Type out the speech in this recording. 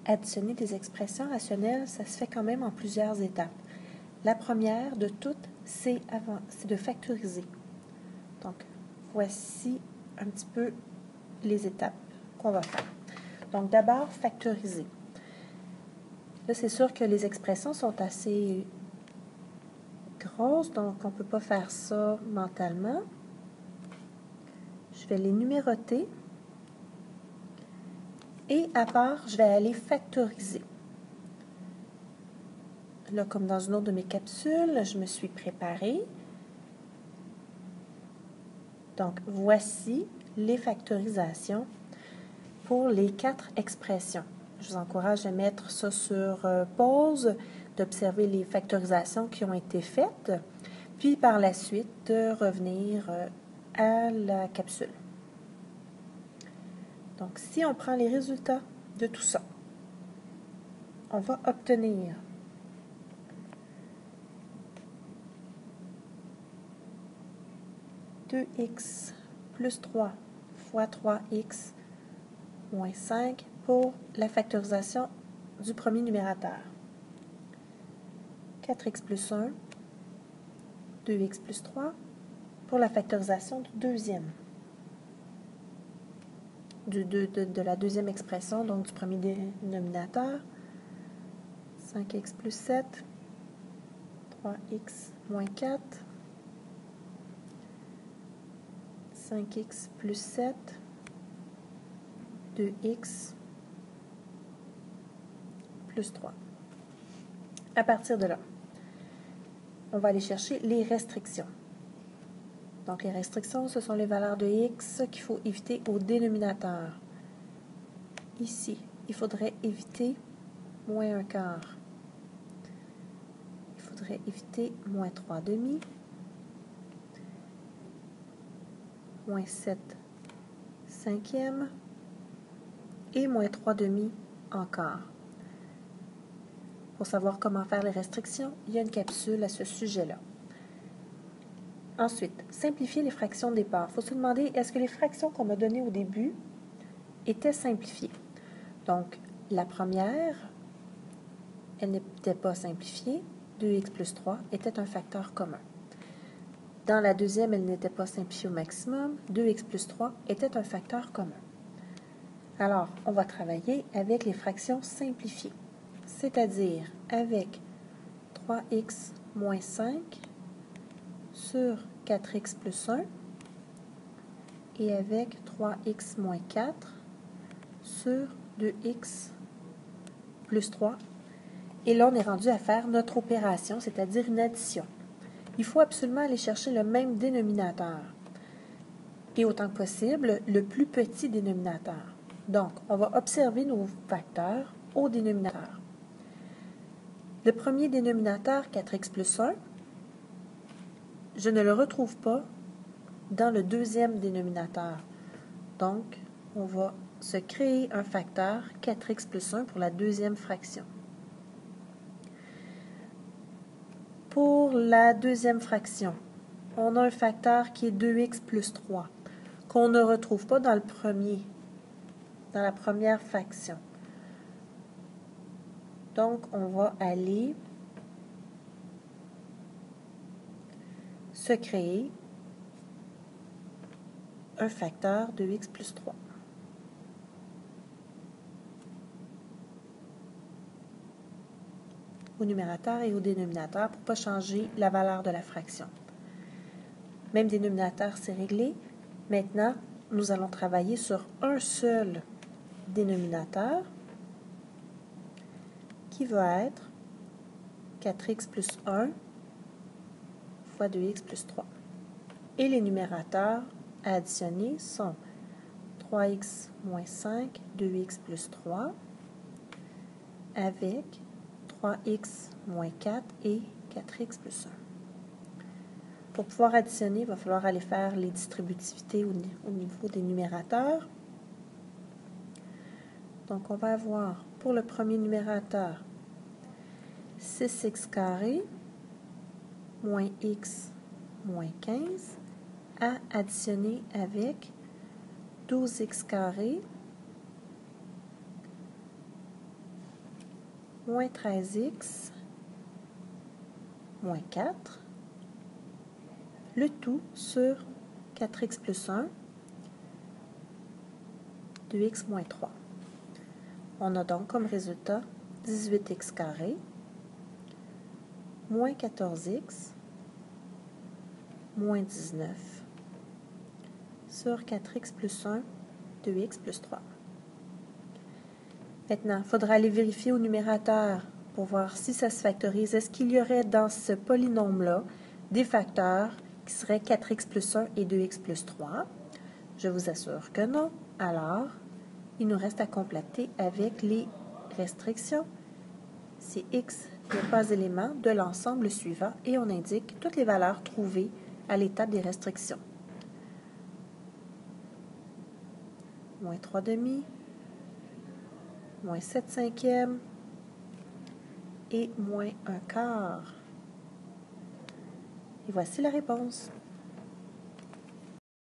additionner des expressions rationnelles, ça se fait quand même en plusieurs étapes. La première de toutes, c'est de factoriser. Donc, voici un petit peu les étapes qu'on va faire. Donc, d'abord, factoriser. Là, c'est sûr que les expressions sont assez grosses, donc on ne peut pas faire ça mentalement. Je vais les numéroter. Et à part, je vais aller factoriser. Là, comme dans une autre de mes capsules, je me suis préparée. Donc, voici les factorisations pour les 4 expressions. Je vous encourage à mettre ça sur pause, d'observer les factorisations qui ont été faites, puis par la suite de revenir à la capsule. Donc, si on prend les résultats de tout ça, on va obtenir « 2x plus 3 fois 3x moins 5 » pour la factorisation du premier numérateur. 4x plus 1, 2x plus 3 pour la factorisation du deuxième. De la deuxième expression, donc du premier dénominateur. 5x plus 7, 3x moins 4, 5x plus 7, 2x plus 3. À partir de là, on va aller chercher les restrictions. Donc, les restrictions, ce sont les valeurs de x qu'il faut éviter au dénominateur. Ici, il faudrait éviter moins 1/4. Il faudrait éviter moins 3/2, moins 7 cinquièmes et moins 3/2 encore. Pour savoir comment faire les restrictions, il y a une capsule à ce sujet-là. Ensuite, simplifier les fractions de départ. Il faut se demander, est-ce que les fractions qu'on m'a données au début étaient simplifiées? Donc, la première, elle n'était pas simplifiée. 2x plus 3 était un facteur commun. Dans la deuxième, elle n'était pas simplifiée au maximum. 2x plus 3 était un facteur commun. Alors, on va travailler avec les fractions simplifiées, c'est-à-dire avec 3x moins 5 sur 4x plus 1 et avec 3x moins 4 sur 2x plus 3. Et là, on est rendu à faire notre opération, c'est-à-dire une addition. Il faut absolument aller chercher le même dénominateur et autant que possible, le plus petit dénominateur. Donc, on va observer nos facteurs au dénominateur. Le premier dénominateur, 4x plus 1, je ne le retrouve pas dans le deuxième dénominateur. Donc, on va se créer un facteur 4x plus 1 pour la deuxième fraction. Pour la deuxième fraction, on a un facteur qui est 2x plus 3, qu'on ne retrouve pas dans dans la première fraction. Donc, on va aller se créer un facteur de x plus 3. Au numérateur et au dénominateur pour ne pas changer la valeur de la fraction. Même dénominateur, c'est réglé. Maintenant, nous allons travailler sur un seul dénominateur qui va être 4x plus 1 fois 2x plus 3. Et les numérateurs à additionner sont 3x moins 5, 2x plus 3, avec 3x moins 4 et 4x plus 1. Pour pouvoir additionner, il va falloir aller faire les distributivités au niveau des numérateurs. Donc, on va avoir pour le premier numérateur 6x carré moins x moins 15 à additionner avec 12x carré moins 13x, moins 4, le tout sur 4x plus 1, 2x moins 3. On a donc comme résultat 18x carré, moins 14x, moins 19, sur 4x plus 1, 2x plus 3. Maintenant, il faudra aller vérifier au numérateur pour voir si ça se factorise. Est-ce qu'il y aurait dans ce polynôme-là des facteurs qui seraient 4x plus 1 et 2x plus 3? Je vous assure que non. Alors, il nous reste à compléter avec les restrictions. Si x n'est pas élément de l'ensemble suivant et on indique toutes les valeurs trouvées à l'étape des restrictions. Moins 3 demi, moins 7 cinquièmes et moins 1 quart. Et voici la réponse.